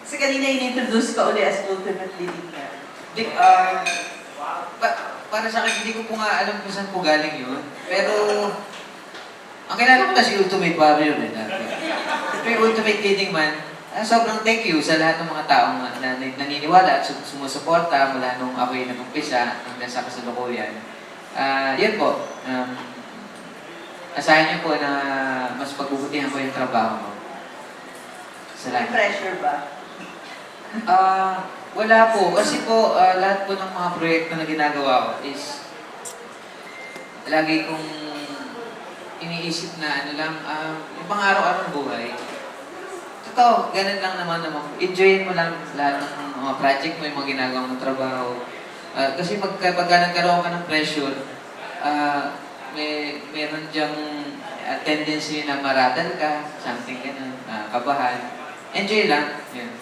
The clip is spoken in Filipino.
Kasi kanina in-introduce ka uli as ultimate leading man. Dick, para sa akin, hindi ko po nga alam kung saan po galing yun. Pero, ang kailangan ko na si Ultimate Warrior eh. Ito yung Ultimate Leading Man. Sobrang thank you sa lahat ng mga taong naniniwala at sumusuporta mula nung ako'y nag-umpisa hanggang sa kasalukuyan. Yun po. Asahan niyo po na mas pagbubutihan ko yung trabaho ko. May Salamat. pressure ba? Wala po. Kasi po, lahat po ng mga proyekto na ginagawa ko is lagi kong iniisip na ano lang, yung pang araw-araw ng buhay. Totoo, ganun lang naman. Enjoyin mo lang lahat ng mga project mo, yung mga ginagawa mong trabaho. Kasi pagka nagkaroon ka ng pressure, meron diyang tendency na maradal ka, something ganun, kabahan. Enjoy lang. Yun.